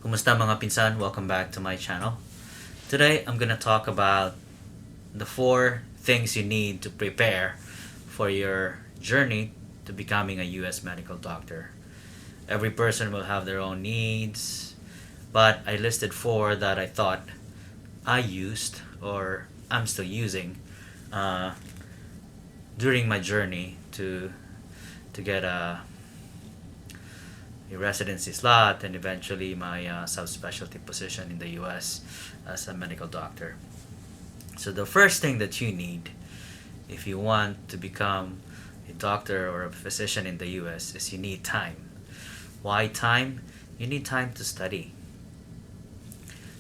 Kumusta mga pinsan? Welcome back to my channel. Today I'm gonna talk about the 4 things you need to prepare for your journey to becoming a US medical doctor. Every person will have their own needs, but I listed 4 that I thought I used or I'm still using uh, during my journey to get a residency slot and eventually my subspecialty position in the US as a medical doctor. So the first thing that you need if you want to become a doctor or a physician in the US is you need time. Why time? You need time to study.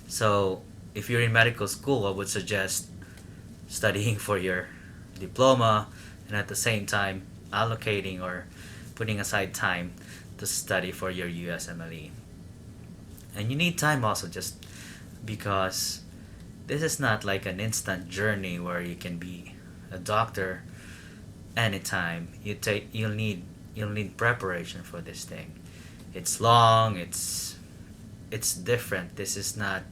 So if you're in medical school, I would suggest studying for your diploma and at the same time allocating or putting aside time to study for your USMLE. And you need time also just because this is not like an instant journey where you can be a doctor anytime. You'll need preparation for this thing. It's long, it's different. This is not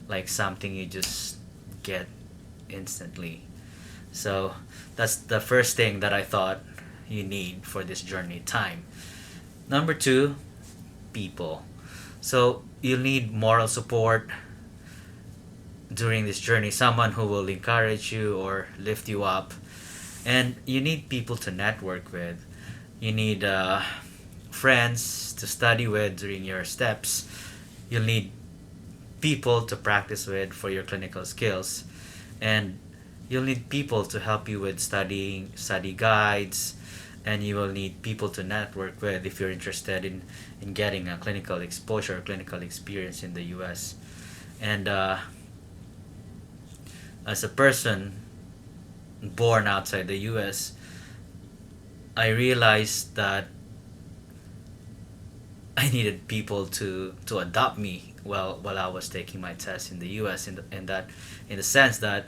like something you just get instantly. So that's the first thing that I thought you need for this journey, time. Number 2, people. So you'll need moral support during this journey, someone who will encourage you or lift you up. And you need people to network with. You need friends to study with during your steps. You'll need people to practice with for your clinical skills. And you'll need people to help you with study guides, and you will need people to network with if you're interested in getting a clinical exposure, clinical experience in the US. And as a person born outside the US, I realized that I needed people to adopt me while I was taking my test in the US, in the sense that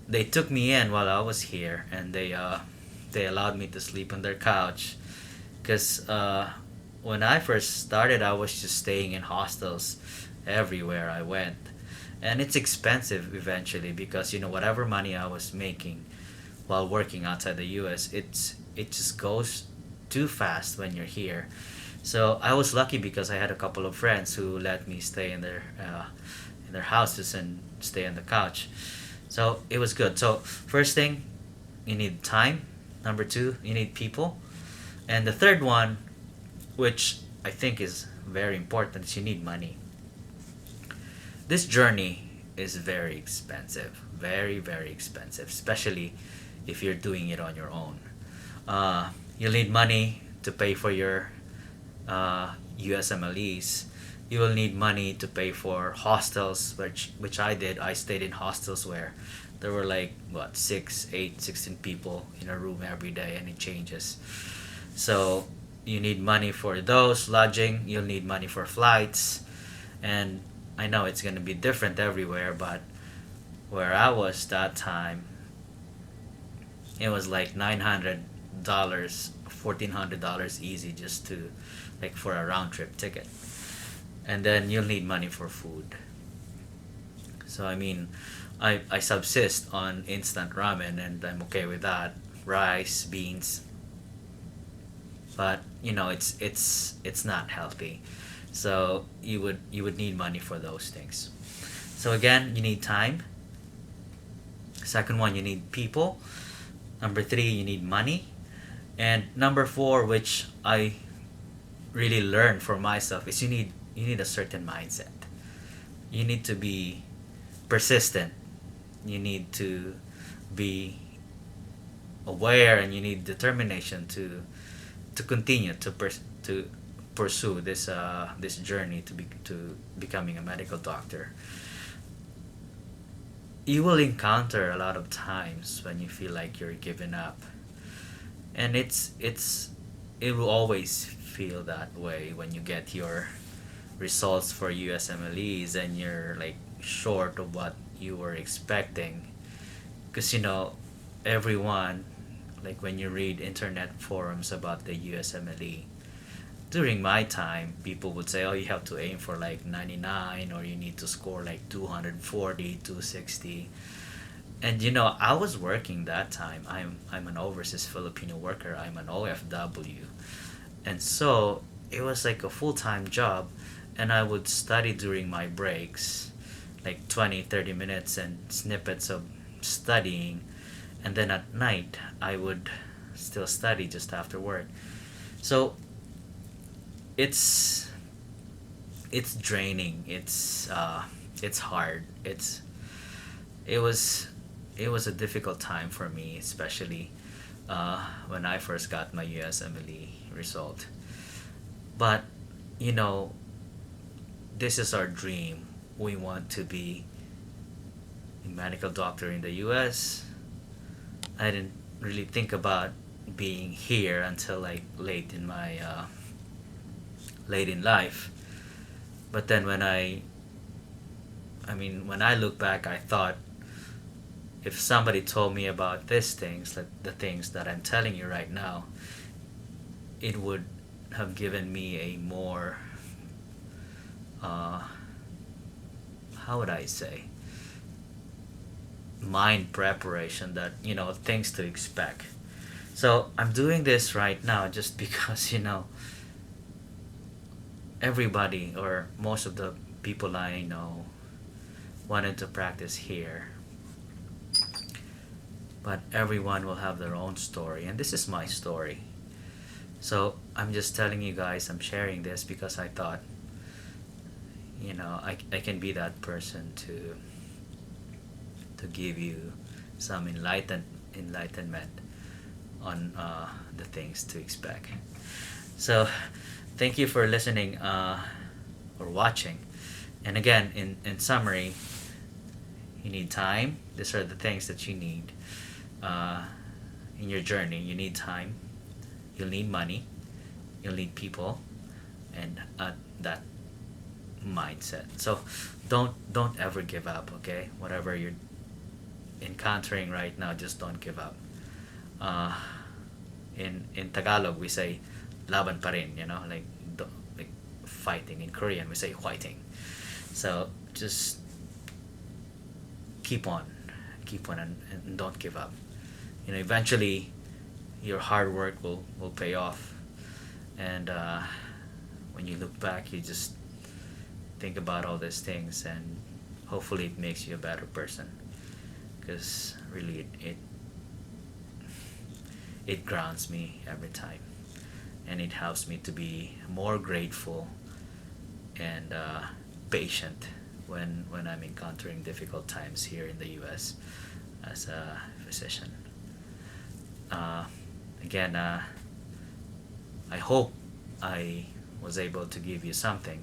they took me in while I was here, and they allowed me to sleep on their couch because when I first started I was just staying in hostels everywhere I went, and it's expensive eventually because whatever money I was making while working outside the US, it just goes too fast when you're here. So I was lucky because I had a couple of friends who let me stay in their houses and stay on the couch. So it was good. So first thing, you need time. Number 2, you need people. And the third one, which I think is very important, is you need money. This journey is very expensive. Very, very expensive, especially if you're doing it on your own. You'll need money to pay for your USMLEs. You will need money to pay for hostels, which I did. I stayed in hostels where there were like 6, 8, 16 people in a room every day, and it changes. So you need money for those lodging. You'll need money for flights, and I know it's gonna be different everywhere, but where I was that time, it was like $900, $1,400 easy just to like for a round trip ticket. And then you'll need money for food. So I mean, I subsist on instant ramen, and I'm okay with that. Rice, beans. But it's not healthy. So you would need money for those things. So again, you need time. Second one, you need people. Number 3, you need money. And number 4, which I really learned for myself, is you need a certain mindset. You need to be persistent. You need to be aware, and you need determination to continue to pursue this journey to becoming a medical doctor. You will encounter a lot of times when you feel like you're giving up, and it will always feel that way when you get your results for USMLEs and you're like short of what you were expecting, because everyone, like when you read internet forums about the USMLE, during my time, people would say, oh, you have to aim for like 99, or you need to score like 240, 260. And I was working that time. I'm an overseas Filipino worker. I'm an OFW. And so it was like a full-time job, and I would study during my breaks, like 20, 30 minutes and snippets of studying. And then at night, I would still study just after work. So it's it's draining. It's hard. It was it was a difficult time for me, especially when I first got my USMLE result. But you know, this is our dream. We want to be a medical doctor in the US. I didn't really think about being here until like late in life. But then when I look back, I thought if somebody told me about these things, like the things that I'm telling you right now, it would have given me a more, how would I say, mind preparation, that things to expect. So I'm doing this right now just because everybody, or most of the people I know, wanted to practice here, but everyone will have their own story, and this is my story. So I'm just telling you guys, I'm sharing this because I thought I can be that person to give you some enlightenment on the things to expect. So thank you for listening or watching. And again, in summary, you need time. These are the things that you need in your journey. You need time, you'll need money, you'll need people, and that mindset. So don't ever give up, okay? Whatever you're encountering right now, just don't give up. In Tagalog we say laban pa rin, like fighting. In Korean we say fighting. So just keep on and don't give up. Eventually your hard work will pay off, and when you look back, you just think about all these things, and hopefully it makes you a better person, because really it grounds me every time, and it helps me to be more grateful and patient when I'm encountering difficult times here in the US as a physician. Again, I hope I was able to give you something,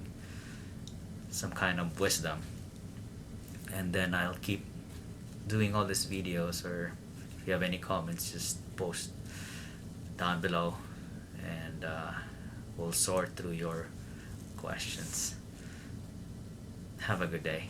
some kind of wisdom, and then I'll keep doing all these videos, or if you have any comments, just post down below, and we'll sort through your questions. Have a good day.